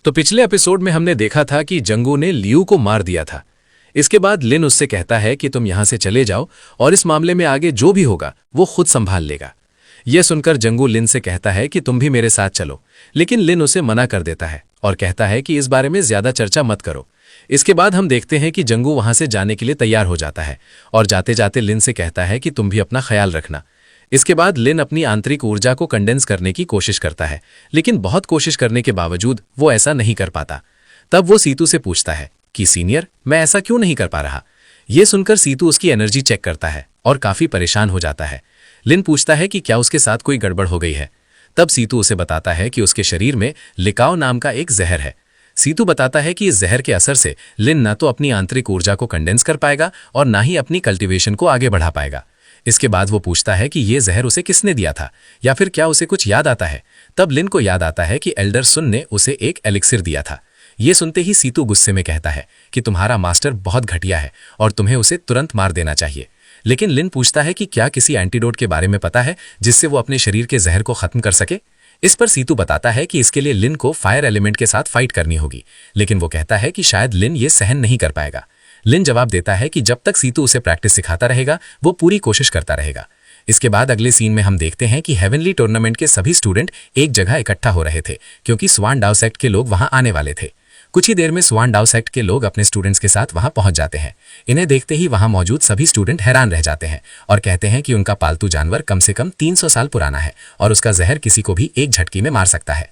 तो पिछले एपिसोड में हमने देखा था कि जंगू ने लियू को मार दिया था। इसके बाद लिन उससे कहता है कि तुम यहां से चले जाओ और इस मामले में आगे जो भी होगा वो खुद संभाल लेगा। यह सुनकर जंगू लिन से कहता है कि तुम भी मेरे साथ चलो, लेकिन लिन उसे मना कर देता है और कहता है कि इस बारे में ज्यादा चर्चा मत करो। इसके बाद हम देखते हैं कि जंगू वहां से जाने के लिए तैयार हो जाता है और जाते जाते लिन से कहता है कि तुम भी अपना ख्याल रखना। इसके बाद लिन अपनी आंतरिक ऊर्जा को कंडेंस करने की कोशिश करता है, लेकिन बहुत कोशिश करने के बावजूद वो ऐसा नहीं कर पाता। तब वो सीतू से पूछता है कि सीनियर, मैं ऐसा क्यों नहीं कर पा रहा। ये सुनकर सीतू उसकी एनर्जी चेक करता है और काफी परेशान हो जाता है। लिन पूछता है कि क्या उसके साथ कोई गड़बड़ हो गई है। तब सीतू उसे बताता है कि उसके शरीर में लिकाओ नाम का एक जहर है। सीतू बताता है कि इस जहर के असर से लिन ना तो अपनी आंतरिक ऊर्जा को कंडेंस कर पाएगा और ना ही अपनी कल्टीवेशन को आगे बढ़ा पाएगा। इसके बाद वो पूछता है कि ये जहर उसे किसने दिया था या फिर क्या उसे कुछ याद आता है। तब लिन को याद आता है कि एल्डर सुन ने उसे एक एलिक्सिर दिया था। ये सुनते ही सीतू गुस्से में कहता है कि तुम्हारा मास्टर बहुत घटिया है और तुम्हें उसे तुरंत मार देना चाहिए। लेकिन लिन पूछता है कि क्या किसी एंटीडोट के बारे में पता है जिससे वो अपने शरीर के जहर को खत्म कर सके। इस पर सीतू बताता है कि इसके लिए लिन को फायर एलिमेंट के साथ फाइट करनी होगी, लेकिन वो कहता है कि शायद लिन ये सहन नहीं कर पाएगा। लिन जवाब देता है कि जब तक सीतू उसे प्रैक्टिस सिखाता रहेगा वो पूरी कोशिश करता रहेगा। इसके बाद अगले सीन में हम देखते हैं कि हेवनली टूर्नामेंट के सभी स्टूडेंट एक जगह इकट्ठा हो रहे थे क्योंकि स्वान डाउ सेक्ट के लोग वहां आने वाले थे। कुछ ही देर में स्वान डाउ सेक्ट के लोग अपने स्टूडेंट्स के साथ वहां पहुंच जाते हैं। इन्हें देखते ही वहां मौजूद सभी स्टूडेंट हैरान रह जाते हैं और कहते हैं कि उनका पालतू जानवर कम से कम 300 साल पुराना है और उसका जहर किसी को भी एक झटकी में मार सकता है।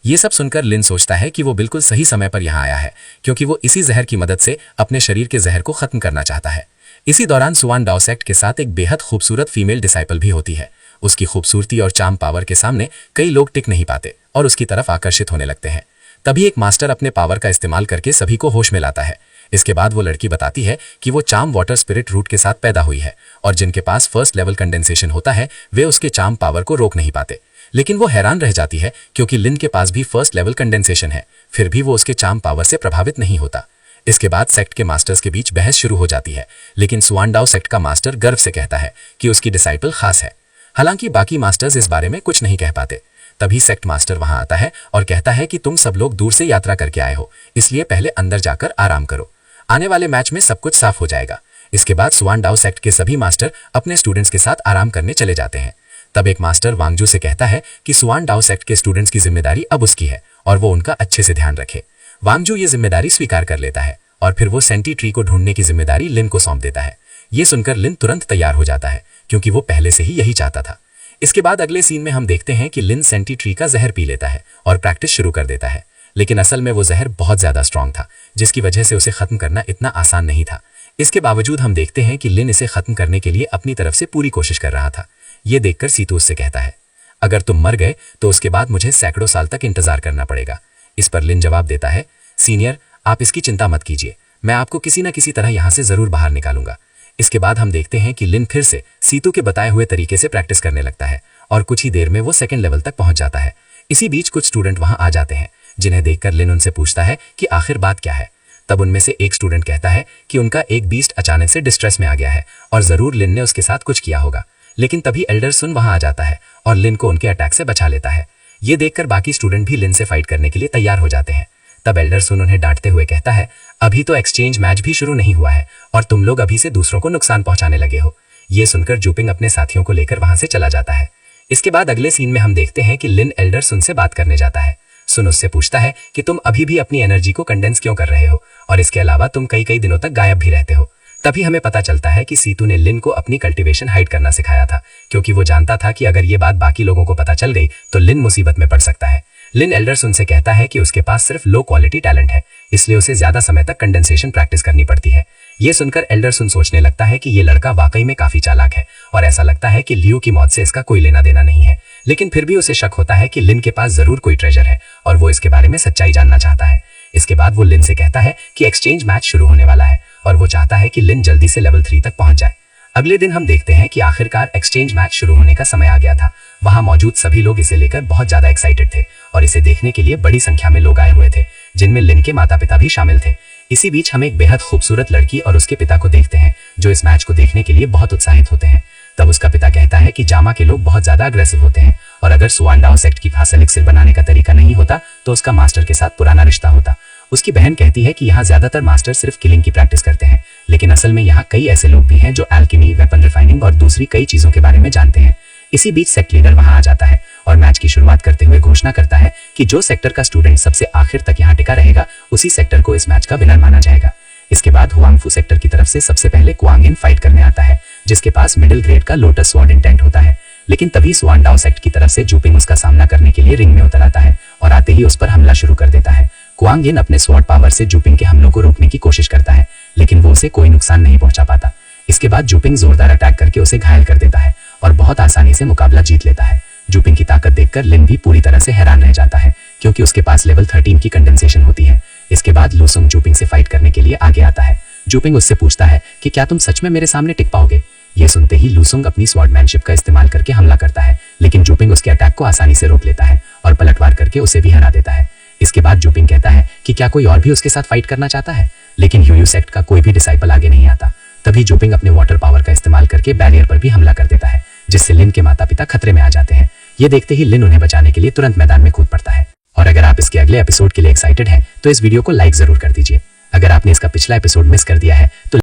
ये सब सुनकर लिन सोचता है कि वो बिल्कुल सही समय पर यहाँ आया है, क्योंकि वो इसी जहर की मदद से अपने शरीर के जहर को खत्म करना चाहता है। इसी दौरान स्वान डाउ सेक्ट के साथ एक बेहद खूबसूरत फीमेल डिसाइपल भी होती है। उसकी खूबसूरती और चार्म पावर के सामने कई लोग टिक नहीं पाते और उसकी तरफ आकर्षित होने लगते हैं। तभी एक मास्टर अपने पावर का इस्तेमाल करके सभी को होश में लाता है। इसके बाद वो लड़की बताती है कि वो चार्म वाटर स्पिरिट रूट के साथ पैदा हुई है और जिनके पास फर्स्ट लेवल कंडेंसेशन होता है वे उसके चार्म पावर को रोक नहीं पाते। लेकिन वो हैरान रह जाती है क्योंकि लिन के पास भी फर्स्ट लेवल कंडेंसेशन है, फिर भी वो उसके चार्म पावर से प्रभावित नहीं होता। इसके बाद सेक्ट के मास्टर्स के बीच बहस शुरू हो जाती है, लेकिन स्वान डाउ सेक्ट का मास्टर गर्व से कहता है कि उसकी डिसाइपल खास है। हालांकि बाकी मास्टर्स इस बारे में कुछ नहीं कह पाते। तभी सेक्ट मास्टर वहां आता है और कहता है कि तुम सब लोग दूर से यात्रा करके आए हो, इसलिए पहले अंदर जाकर आराम करो। आने वाले मैच में सब कुछ साफ हो जाएगा। इसके बाद स्वान डाउ सेक्ट के सभी मास्टर अपने स्टूडेंट्स के साथ आराम करने चले जाते हैं। तब एक मास्टर वांगजू से कहता है कि स्वान डाउ सेक्ट के स्टूडेंट्स की जिम्मेदारी अब उसकी है और वो उनका अच्छे से ध्यान रखे। वांगजू ये जिम्मेदारी स्वीकार कर लेता है और फिर वो सेंटी ट्री को ढूंढने की जिम्मेदारी लिन को सौंप देता है। ये सुनकर लिन तुरंत तैयार हो जाता है क्योंकि वो पहले से ही यही चाहता था। इसके बाद अगले सीन में हम देखते हैं कि लिन सेंटी ट्री का जहर पी लेता है और प्रैक्टिस शुरू कर देता है। लेकिन असल में वो जहर बहुत ज्यादा स्ट्रांग था, जिसकी वजह से उसे खत्म करना इतना आसान नहीं था। इसके बावजूद हम देखते हैं कि लिन इसे खत्म करने के लिए अपनी तरफ से पूरी कोशिश कर रहा था। ये देखकर सीतू उससे कहता है, अगर तुम मर गए तो उसके बाद मुझे सैकड़ों साल तक इंतजार करना पड़ेगा। इस पर लिन जवाब देता है, सीनियर, आप इसकी चिंता मत कीजिए, मैं आपको किसी न किसी तरह यहाँ से जरूर बाहर निकालूंगा। इसके बाद हम देखते हैं कि लिन फिर से सीतू के बताए हुए तरीके से प्रैक्टिस करने लगता है और कुछ ही देर में वो सेकंड लेवल तक पहुंच जाता है। इसी बीच कुछ स्टूडेंट वहां आ जाते हैं, जिन्हें देखकर लिन उनसे पूछता है कि आखिर बात क्या है। तब उनमें से एक स्टूडेंट कहता है कि उनका एक बीस्ट अचानक से डिस्ट्रेस में आ गया है और जरूर लिन ने उसके साथ कुछ किया होगा। लेकिन तभी एल्डर सुन वहां आ जाता है और लिन को उनके अटैक से बचा लेता है। ये देखकर बाकी स्टूडेंट भी लिन से फाइट करने के लिए तैयार हो जाते हैं। तब एल्डर सुन उन्हें डांटते हुए कहता है, अभी तो एक्सचेंज मैच भी शुरू नहीं हुआ है और तुम लोग अभी से दूसरों को नुकसान पहुंचाने लगे हो। ये सुनकर जूपिंग अपने साथियों को लेकर वहां से चला जाता है। इसके बाद अगले सीन में हम देखते हैं कि लिन एल्डर सुन से बात करने जाता है। सुन उससे पूछता है कि तुम अभी भी अपनी एनर्जी को कंडेंस क्यों कर रहे हो और इसके अलावा तुम कई कई दिनों तक गायब भी रहते हो। तभी हमें पता चलता है कि सीतू ने लिन को अपनी कल्टीवेशन हाइड करना सिखाया था, क्योंकि वो जानता था कि अगर ये बात बाकी लोगों को पता चल गई तो लिन मुसीबत में पड़ सकता है। लिन एल्डरसन से कहता है कि उसके पास सिर्फ लो क्वालिटी टैलेंट है, इसलिए उसे ज्यादा समय तक कंडेंसेशन प्रैक्टिस करनी पड़ती है। ये सुनकर एल्डरसन सोचने लगता है कि ये लड़का वाकई में काफी चालाक है और ऐसा लगता है कि लियो की मौत से इसका कोई लेना देना नहीं है। लेकिन फिर भी उसे शक होता है कि लिन के पास जरूर कोई ट्रेजर है और वो इसके बारे में सच्चाई जानना चाहता है। इसके बाद वो लिन से कहता है कि एक्सचेंज मैच शुरू होने वाला है और वो चाहता है कि लिन जल्दी से लेवल 3 तक पहुंच जाए। अगले दिन हम देखते हैं कि आखिरकार एक्सचेंज मैच शुरू होने का समय आ गया था। वहां मौजूद सभी लोग इसे लेकर बहुत ज्यादा एक्साइटेड थे और इसे देखने के लिए बड़ी संख्या में लोग आए हुए थे, जिनमें लिन के माता पिता भी शामिल थे। इसी बीच हम एक बेहद खूबसूरत लड़की और उसके पिता को देखते हैं, जो इस मैच को देखने के लिए बहुत उत्साहित होते हैं। तब उसका पिता कहता है कि जामा के लोग बहुत ज्यादा अग्रेसिव होते हैं और अगर स्वानडाओ सेक्ट की खास एलिक्सिर बनाने का तरीका नहीं होता तो उसका मास्टर के साथ पुराना रिश्ता होता। उसकी बहन कहती है कि यहाँ ज्यादातर मास्टर सिर्फ किलिंग की प्रैक्टिस करते हैं, लेकिन असल में यहाँ कई ऐसे लोग भी हैं जो एल्केमी, वेपन रिफाइनिंग और दूसरी कई चीजों के बारे में जानते हैं। इसी बीच सेक्ट लीडर वहां आ जाता है और मैच की शुरुआत करते हुए घोषणा करता है कि जो सेक्टर का स्टूडेंट सबसे आखिर तक यहाँ टिका रहेगा उसी सेक्टर को इस मैच का विनर माना जाएगा। इसके बाद हुआंगफू सेक्टर की तरफ से सबसे पहले क्वांग इन फाइट करने आता है, जिसके पास मिडिल ग्रेड का लोटस स्वॉर्ड इंटेंट होता है। लेकिन तभी स्वानडाओ सेक्ट की तरफ से जूपिंग उसका सामना करने के लिए रिंग में उतर आता है और आते ही उस पर हमला शुरू कर देता है। क्वांग इन अपने स्वॉर्ड पावर से जूपिंग के हमलों को रोकने की कोशिश करता है, लेकिन वो उसे कोई नुकसान नहीं पहुंचा पाता। इसके बाद जूपिंग जोरदार अटैक करके उसे घायल कर देता है और बहुत आसानी से मुकाबला जीत लेता है। जूपिंग की ताकत देखकर लिन भी पूरी तरह से हैरान रह जाता है, क्योंकि उसके पास लेवल 13 की कंडेंसेशन होती है। इसके बाद लूसुंग जूपिंग से फाइट करने के लिए आगे आता है। जूपिंग उससे पूछता है कि क्या तुम सच में मेरे सामने टिक पाओगे। ये सुनते ही लूसुंग अपनी स्वॉर्डमैनशिप का इस्तेमाल करके हमला करता है, लेकिन जूपिंग उसके अटैक को आसानी से रोक लेता है और पलटवार करके उसे भी हरा देता है। इसके बाद जूपिंग कहता है कि क्या कोई और भी उसके साथ फाइट करना चाहता है, लेकिन ह्यूयू सेक्ट का कोई भी डिसाइपल आगे नहीं आता। तभी जूपिंग अपने वाटर पावर का इस्तेमाल करके बैरियर पर भी हमला कर देता है, जिससे लिन के माता पिता खतरे में आ जाते हैं। ये देखते ही लिन उन्हें बचाने के लिए तुरंत मैदान में कूद पड़ता है। और अगर आप इसके अगले एपिसोड के लिए एक्साइटेड हैं तो इस वीडियो को लाइक जरूर कर दीजिए। अगर आपने इसका पिछला एपिसोड मिस कर दिया है तो